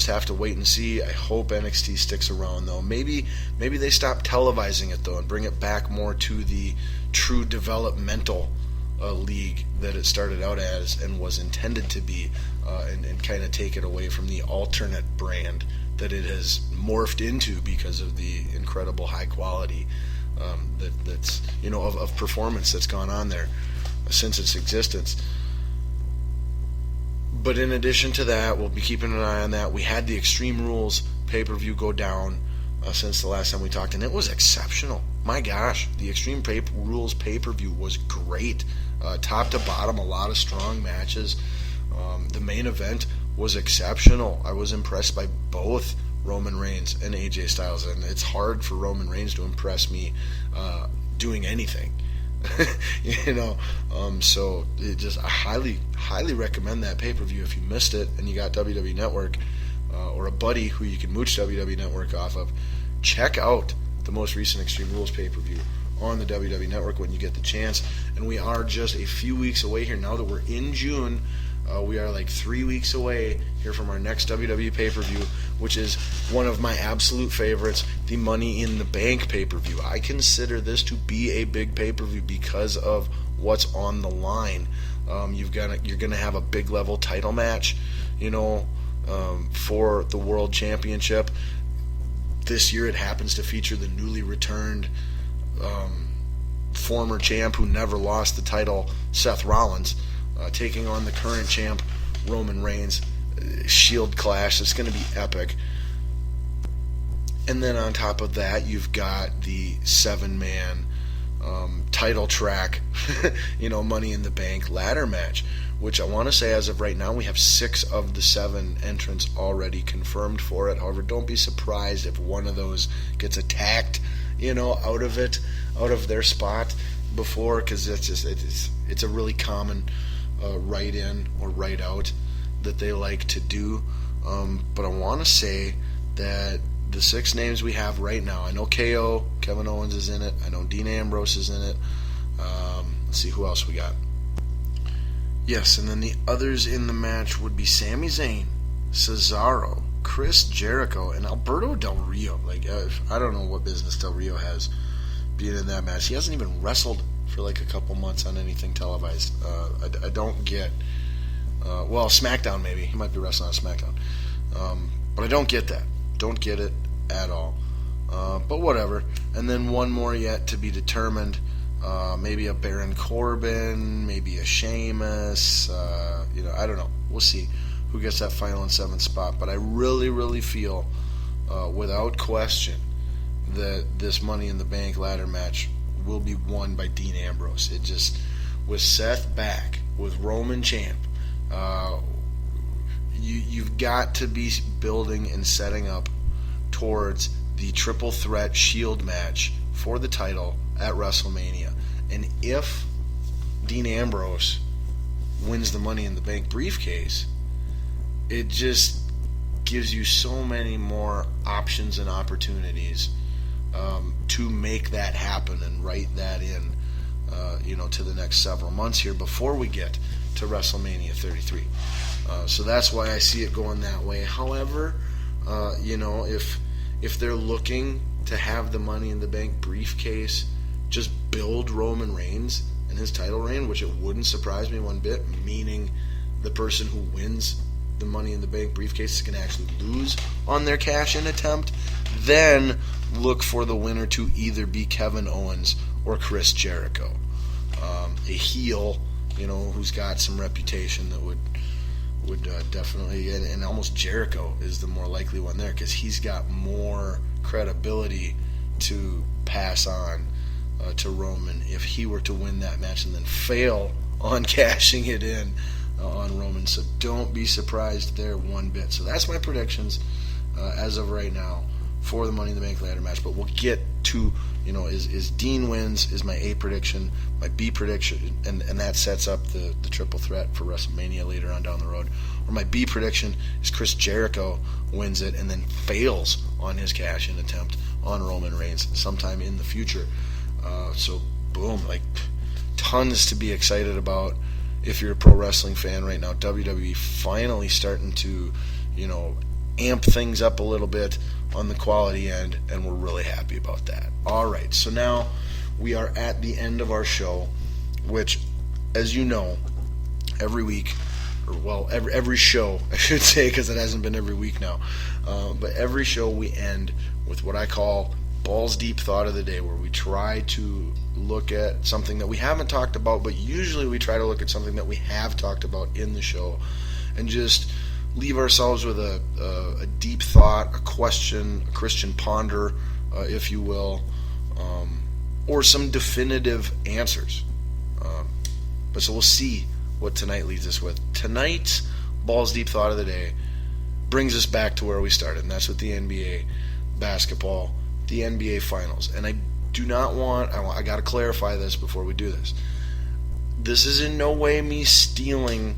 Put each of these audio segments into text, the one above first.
just have to wait and see. I hope NXT sticks around, though. Maybe they stop televising it, though, and bring it back more to the true developmental league that it started out as and was intended to be, and kind of take it away from the alternate brand that it has morphed into because of the incredible high quality that's of performance that's gone on there since its existence. But in addition to that, we'll be keeping an eye on that. We had the Extreme Rules pay-per-view go down since the last time we talked, and it was exceptional. My gosh, the Extreme Rules pay-per-view was great. Top to bottom, a lot of strong matches. The main event was exceptional. I was impressed by both Roman Reigns and AJ Styles, and it's hard for Roman Reigns to impress me doing anything. So I highly recommend that pay-per-view if you missed it and you got WWE Network or a buddy who you can mooch WWE Network off of. Check out the most recent Extreme Rules pay-per-view on the WWE Network when you get the chance. And we are just a few weeks away here now that we're in June. We are like 3 weeks away here from our next WWE pay-per-view, which is one of my absolute favorites, the Money in the Bank pay-per-view. I consider this to be a big pay-per-view because of what's on the line. You're gonna have a big level title match, for the World Championship. This year it happens to feature the newly returned former champ who never lost the title, Seth Rollins, taking on the current champ, Roman Reigns. Shield clash. It's going to be epic. And then on top of that, you've got the 7-man title track, Money in the Bank ladder match, which I want to say as of right now, we have 6 of the 7 entrants already confirmed for it. However, don't be surprised if one of those gets attacked, out of their spot before, because it's a really common right in or right out that they like to do. But I want to say that the 6 names we have right now, I know KO, Kevin Owens is in it, I know Dean Ambrose is in it. Let's see who else we got. Yes, and then the others in the match would be Sami Zayn, Cesaro, Chris Jericho, and Alberto Del Rio. I don't know what business Del Rio has being in that match. He hasn't even wrestled for like a couple months on anything televised. I don't get... SmackDown maybe. He might be wrestling on SmackDown. But I don't get that. Don't get it at all. But whatever. And then one more yet to be determined. Maybe a Baron Corbin, maybe a Sheamus. I don't know. We'll see who gets that final and 7th spot. But I really, really feel, without question, that this Money in the Bank ladder match will be won by Dean Ambrose. It just, with Seth back, with Roman champ, you've got to be building and setting up towards the triple threat Shield match for the title at WrestleMania. And if Dean Ambrose wins the Money in the Bank briefcase, it just gives you so many more options and opportunities to make that happen and write that in, to the next several months here before we get to WrestleMania 33. So that's why I see it going that way. However, if they're looking to have the Money in the Bank briefcase just build Roman Reigns and his title reign, which it wouldn't surprise me one bit, meaning the person who wins the Money in the Bank briefcase is going to actually lose on their cash-in attempt, then look for the winner to either be Kevin Owens or Chris Jericho. A heel, who's got some reputation that would definitely, and almost Jericho is the more likely one there because he's got more credibility to pass on to Roman if he were to win that match and then fail on cashing it in on Roman. So don't be surprised there one bit. So that's my predictions as of right now for the Money in the Bank ladder match. But we'll get to, is Dean wins is my A prediction, my B prediction, and that sets up the triple threat for WrestleMania later on down the road. Or my B prediction is Chris Jericho wins it and then fails on his cash-in attempt on Roman Reigns sometime in the future. So boom, tons to be excited about if you're a pro wrestling fan right now. WWE finally starting to, amp things up a little bit on the quality end, and we're really happy about that. All right, so now we are at the end of our show, which, as you know, every week, or well, every show, I should say, because it hasn't been every week now, but every show we end with what I call Balls Deep Thought of the Day, where we try to look at something that we haven't talked about, but usually we try to look at something that we have talked about in the show and just leave ourselves with a deep thought, a question, a Christian ponder, if you will, or some definitive answers. But so we'll see what tonight leads us with. Tonight's Balls Deep Thought of the Day brings us back to where we started, and that's with the NBA basketball, the NBA Finals. And I do not want, I got to clarify this before we do this. This is in no way me stealing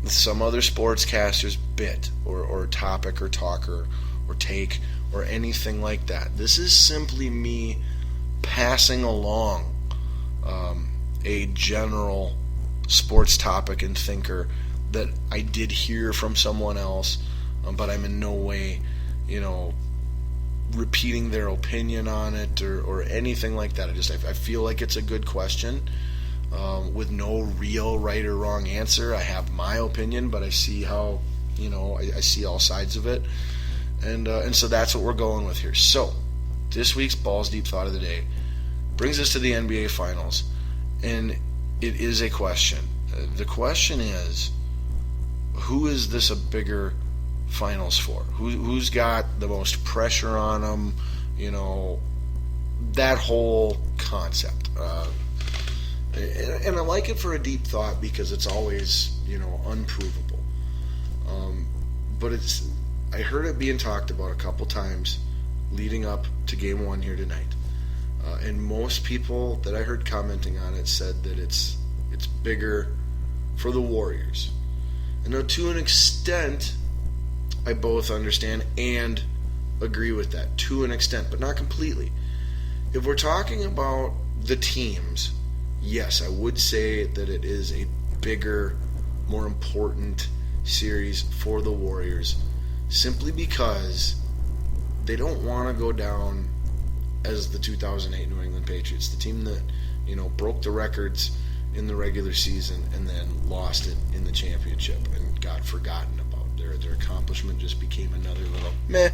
some other sportscaster's bit or topic or talker or take or anything like that. This is simply me passing along a general sports topic and thinker that I did hear from someone else, but I'm in no way, repeating their opinion on it or anything like that. I feel like it's a good question with no real right or wrong answer. I have my opinion, but I see how, I see all sides of it, and so that's what we're going with here. So this week's Balls Deep Thought of the Day brings us to the NBA Finals, and it is a question. The question is, who is this a bigger finals for? Who's got the most pressure on them? That whole concept. And I like it for a deep thought because it's always, unprovable. But I heard it being talked about a couple times leading up to Game 1 here tonight. And most people that I heard commenting on it said that it's bigger for the Warriors. And now, to an extent, I both understand and agree with that, to an extent, but not completely. If we're talking about the teams, yes, I would say that it is a bigger, more important series for the Warriors, simply because they don't want to go down as the 2008 New England Patriots, the team that broke the records in the regular season and then lost it in the championship and got forgotten about. Their accomplishment just became another little meh,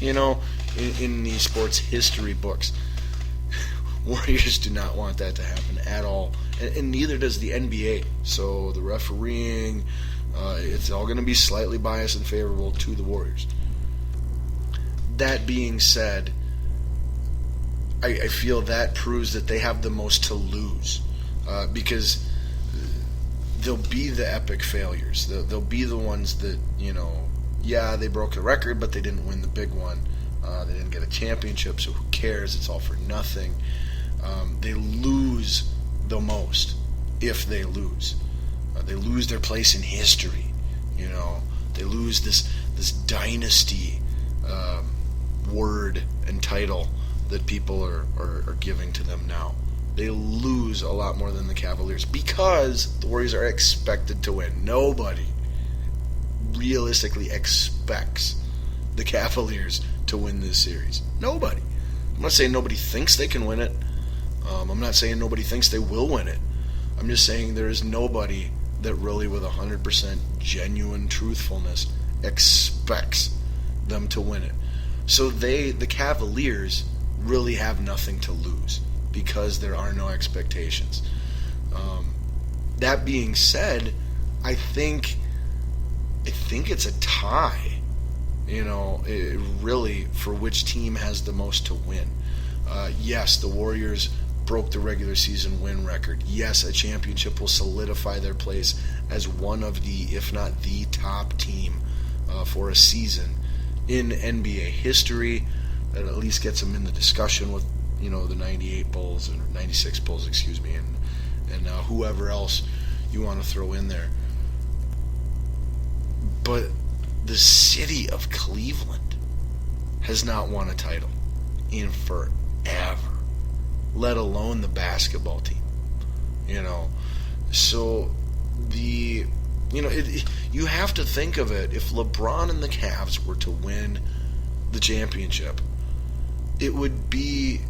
in the sports history books. Warriors do not want that to happen at all, and neither does the NBA. So the refereeing, it's all going to be slightly biased and favorable to the Warriors. That being said, I feel that proves that they have the most to lose, because they'll be the epic failures. They'll be the ones that, they broke the record, but they didn't win the big one. They didn't get a championship, so who cares? It's all for nothing. They lose the most if they lose. They lose their place in history. They lose this dynasty word and title that people are giving to them now. They lose a lot more than the Cavaliers because the Warriors are expected to win. Nobody realistically expects the Cavaliers to win this series. Nobody. I'm not saying nobody thinks they can win it. I'm not saying nobody thinks they will win it. I'm just saying there is nobody that really, with 100% genuine truthfulness, expects them to win it. So the Cavaliers, really have nothing to lose because there are no expectations. That being said, I think it's a tie. Really, for which team has the most to win. Yes, the Warriors broke the regular season win record. Yes, a championship will solidify their place as one of the, if not the top team for a season in NBA history. That at least gets them in the discussion with, the 98 Bulls, or 96 Bulls, and whoever else you want to throw in there. But the city of Cleveland has not won a title in forever, let alone the basketball team. So the You have to think of it. If LeBron and the Cavs were to win the championship, it would be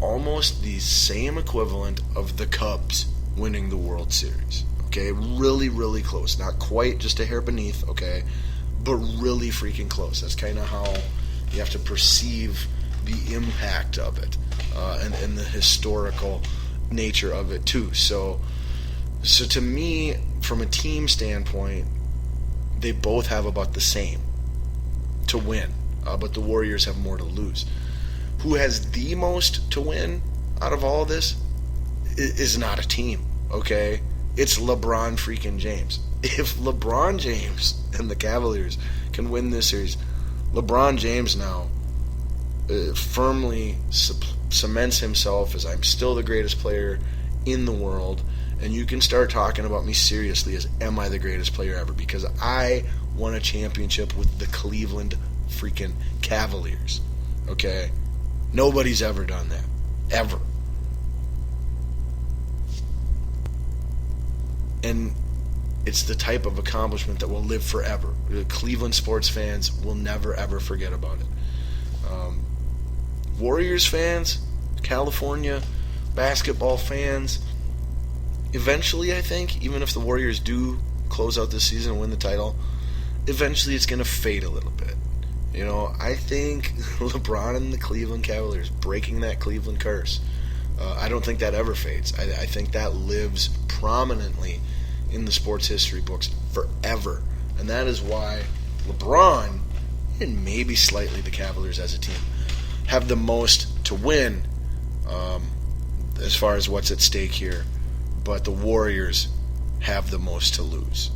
almost the same equivalent of the Cubs winning the World Series. Okay, really, really close. Not quite just a hair beneath, okay, but really freaking close. That's kind of how you have to perceive the impact of it, and the historical nature of it too. So to me, from a team standpoint, they both have about the same to win, but the Warriors have more to lose. Who has the most to win out of all of this is not a team, okay? It's LeBron freaking James. If LeBron James and the Cavaliers can win this series, LeBron James now firmly cements himself as I'm still the greatest player in the world, and you can start talking about me seriously as am I the greatest player ever, because I won a championship with the Cleveland freaking Cavaliers, okay? Nobody's ever done that, ever. And it's the type of accomplishment that will live forever. The Cleveland sports fans will never, ever forget about it. Warriors fans, California basketball fans, eventually, I think, even if the Warriors do close out this season and win the title, eventually it's going to fade a little bit. I think LeBron and the Cleveland Cavaliers breaking that Cleveland curse, I don't think that ever fades. I think that lives prominently in the sports history books forever. And that is why LeBron, and maybe slightly the Cavaliers as a team, have the most to win as far as what's at stake here. But the Warriors have the most to lose.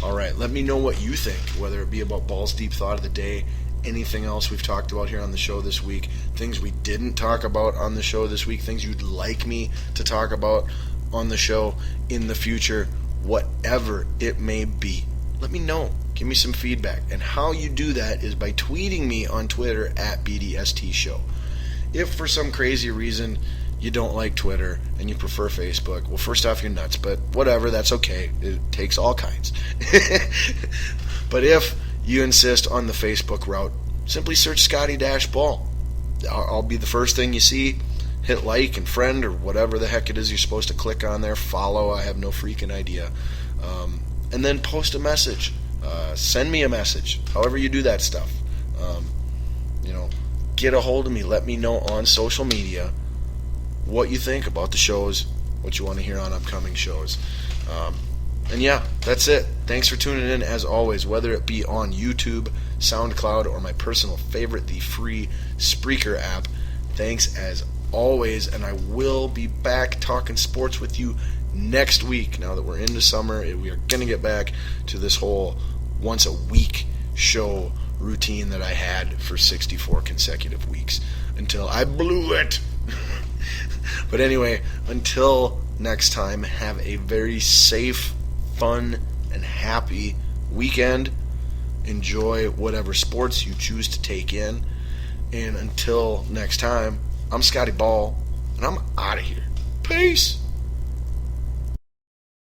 All right, let me know what you think, whether it be about Balls Deep Thought of the Day, anything else we've talked about here on the show this week, things we didn't talk about on the show this week, things you'd like me to talk about on the show in the future, whatever it may be. Let me know. Give me some feedback. And how you do that is by tweeting me on Twitter at BDST Show. If for some crazy reason you don't like Twitter and you prefer Facebook, well, first off, you're nuts, but whatever, that's okay. It takes all kinds. But if you insist on the Facebook route, simply search Scotty-Ball. I'll be the first thing you see. Hit like and friend or whatever the heck it is you're supposed to click on there. Follow, I have no freaking idea. And then post a message. Send me a message. However you do that stuff. Get a hold of me. Let me know on social media what you think about the shows, what you want to hear on upcoming shows. And yeah, that's it. Thanks for tuning in as always, whether it be on YouTube, SoundCloud, or my personal favorite, the free Spreaker app. Thanks as always, and I will be back talking sports with you next week. Now that we're into summer, we are going to get back to this whole once a week show routine that I had for 64 consecutive weeks until I blew it. But anyway, until next time, have a very safe, fun, and happy weekend. Enjoy whatever sports you choose to take in. And until next time, I'm Scotty Ball, and I'm out of here. Peace.